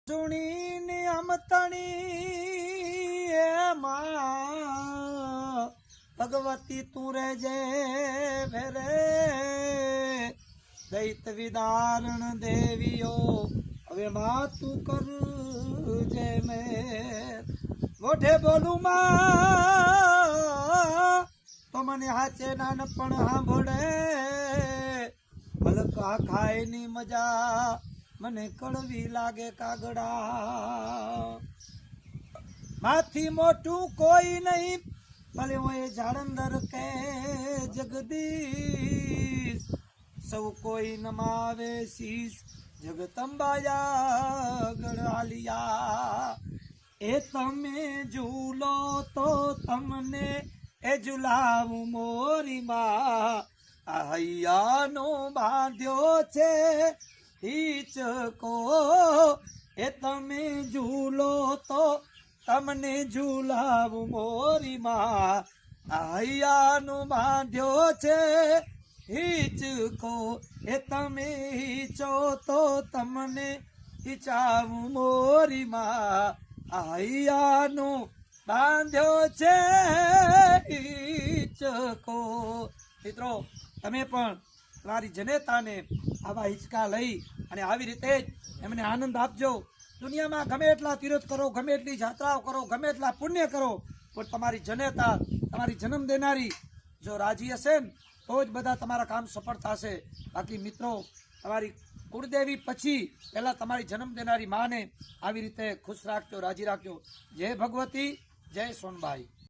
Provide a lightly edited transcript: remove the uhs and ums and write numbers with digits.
સુણીની અમતણી એમાં ભગવતી તું રેજે ભેરે દૈત વિદારણ દેવીઓ હવે માં તું કર જે મેર મોઢે બોલું માં તો મને હાચે નાનપણ સાંભળે હલકા ખાય ની મજા મને કડવી લાગે કાગડા માથી મોટું કોઈ નહીં ભલે હું એ જાળંદર કે જગદીશ સૌ કોઈ નમાવે શીશ જગતંબાયા ગણાલિયા એ તમે ઝૂલો તો તમને એ ઝુલાવું મોરી માં હૈયાનો બાંધ્યો છે હિચકો એ તમે ઝૂલો તો તમને ઝૂલાવું મોરી માં હૈયાનો બાંધ્યો છે હિચકો એ તમે હિચો તો તમને હિચાવું મોરી માં હૈયાનો બાંધ્યો છે હિચકો। મિત્રો તમે પણ તમારી જનેતાને આવા હિંચકા લઈ અને આવી રીતે જ એમને આનંદ આપજો। દુનિયામાં ગમે એટલા તીર્થ કરો, ગમે એટલી જાત્રાઓ કરો, ગમે એટલા પુણ્ય કરો, પણ તમારી જનેતા, તમારી જન્મ દેનારી જો રાજી હશે ને તો જ બધા તમારા કામ સફળ થશે। બાકી મિત્રો તમારી કુળદેવી પછી પહેલા તમારી જન્મ દેનારી માને આવી રીતે ખુશ રાખજો, રાજી રાખજો। જય ભગવતી, જય સોનબાઈ।